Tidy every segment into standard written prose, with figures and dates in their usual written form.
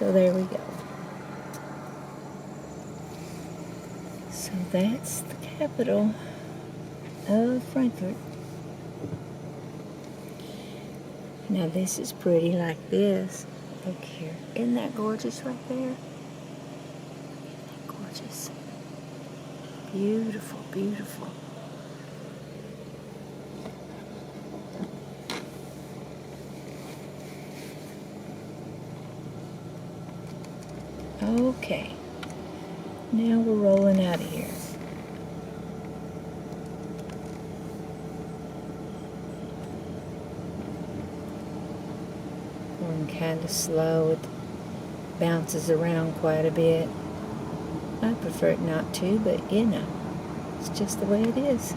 So there we go. So that's the capital of Frankfort. Now this is pretty like this. Look here. Isn't that gorgeous right there? Isn't that gorgeous? Beautiful, beautiful. Okay. Now we're rolling out of here. Going kind of slow. It bounces around quite a bit. I prefer it not to, but you know, it's just the way it is.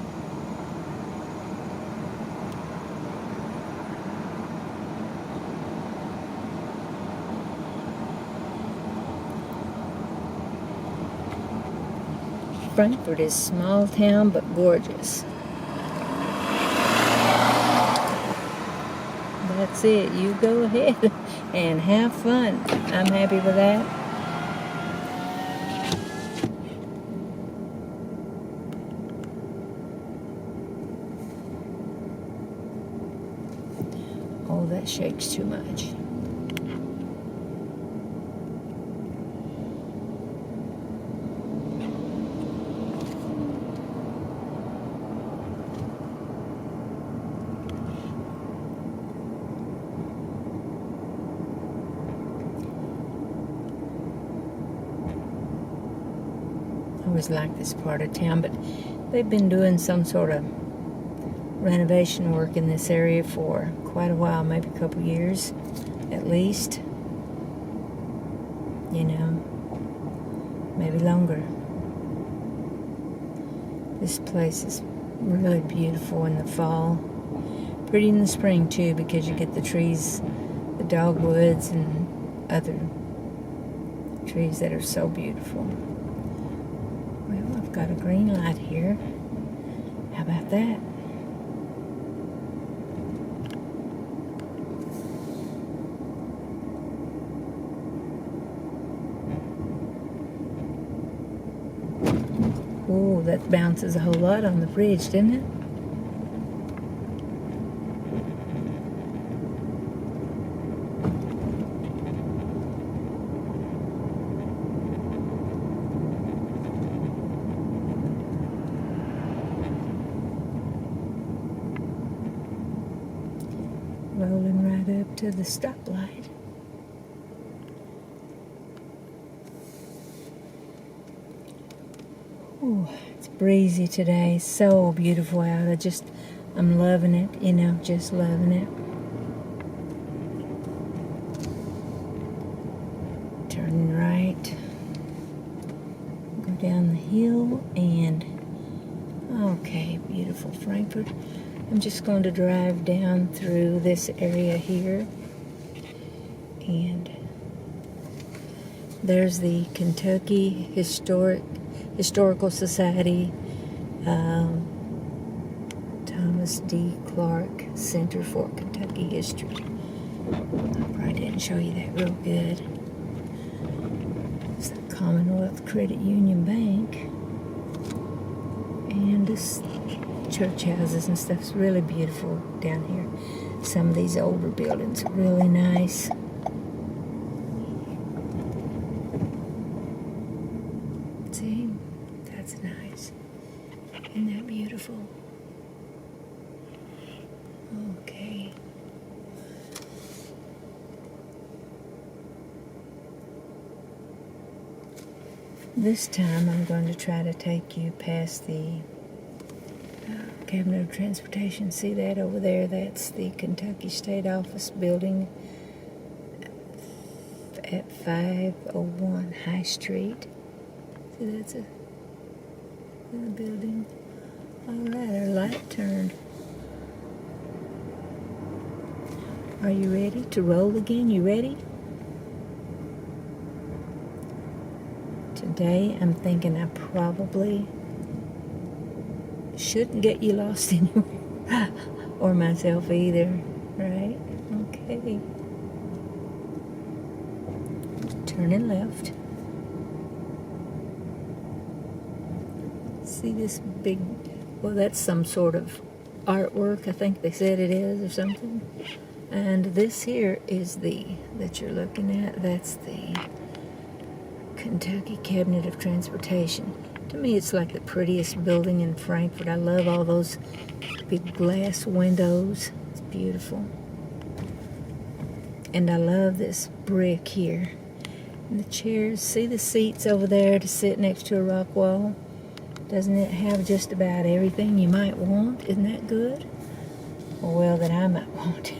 Frankfort is small town but gorgeous. That's it. You go ahead and have fun. I'm happy with that. Oh, that shakes too much. I always like this part of town, but they've been doing some sort of renovation work in this area for quite a while, maybe a couple years at least. You know, maybe longer. This place is really beautiful in the fall. Pretty in the spring too, because you get the trees, the dogwoods and other trees that are so beautiful. Well, I've got a green light here. How about that? Oh, that bounces a whole lot on the bridge, didn't it? Rolling right up to the stoplight. Ooh, it's breezy today. So beautiful out. I'm loving it, you know, just loving it. Turning right. Go down the hill and okay, beautiful Frankfort. I'm just going to drive down through this area here. And there's the Kentucky Historical Society, Thomas D. Clark Center for Kentucky History. I probably didn't show you that real good. It's the Commonwealth Credit Union Bank. And this church houses and stuff is really beautiful down here. Some of these older buildings are really nice. See, that's nice. Isn't that beautiful? Okay. This time I'm going to try to take you past the Cabinet of Transportation. See that over there? That's the Kentucky State Office building at 501 High Street. See, that's a building. All right, our light turned. Are you ready to roll again? You ready? Today I'm thinking I probably shouldn't get you lost anywhere, or myself either, right? Okay. turning left. See this big, well, that's some sort of artwork, I think they said it is, or something. And this here is that you're looking at, that's the Kentucky Cabinet of Transportation. To me, it's like the prettiest building in Frankfort. I love all those big glass windows. It's beautiful. And I love this brick here. And the chairs, see the seats over there to sit next to a rock wall? Doesn't it have just about everything you might want? Isn't that good? Well, that I might want.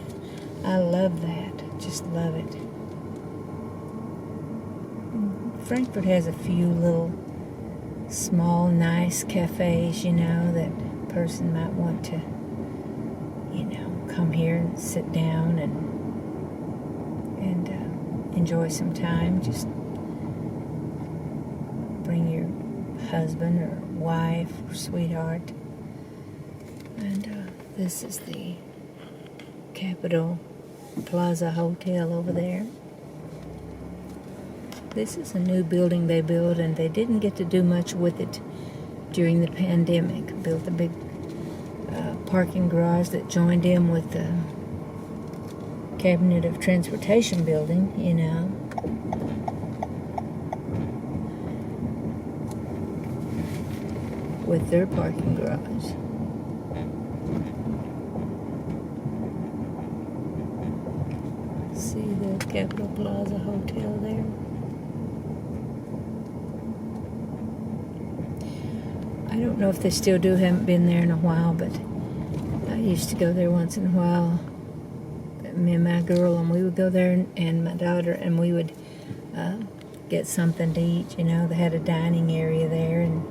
I love that. Just love it. Frankfort has a few little small, nice cafes, you know, that a person might want to, you know, come here and sit down and enjoy some time. Just bring your husband or wife or sweetheart. And this is the Capitol Plaza Hotel over there. This is a new building they built, and they didn't get to do much with it during the pandemic. Built a big parking garage that joined in with the Cabinet of Transportation building, you know. With their parking garage. See the Capitol Plaza Hotel there? I don't know if they still do, haven't been there in a while, but I used to go there once in a while. Me and my girl, and we would go there, and my daughter, and we would get something to eat, you know. They had a dining area there, and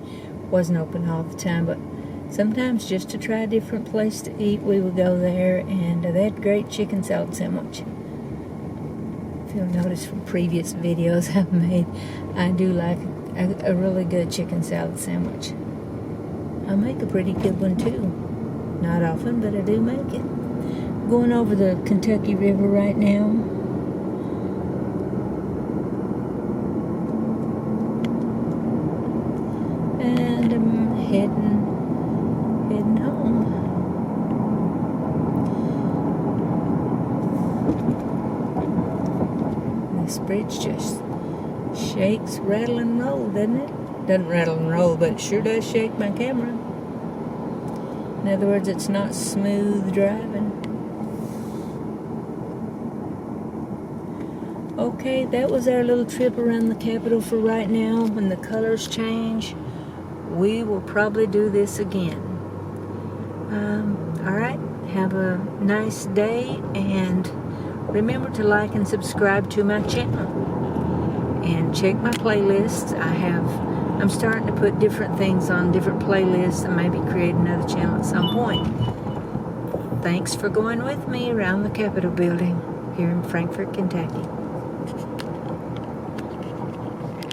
wasn't open all the time, but sometimes just to try a different place to eat, we would go there, and they had great chicken salad sandwich. If you'll notice from previous videos I've made, I do like a really good chicken salad sandwich. I make a pretty good one too. Not often, but I do make it. Going over the Kentucky River right now. And I'm heading home. This bridge just shakes, rattle and roll, doesn't it? Doesn't rattle and roll, but it sure does shake my camera. In other words, it's not smooth driving. Okay, that was our little trip around the Capitol for right now. When the colors change, we will probably do this again. Alright, have a nice day, and remember to like and subscribe to my channel. And check my playlists. I'm starting to put different things on different playlists, and maybe create another channel at some point. Thanks for going with me around the Capitol building here in Frankfort, Kentucky.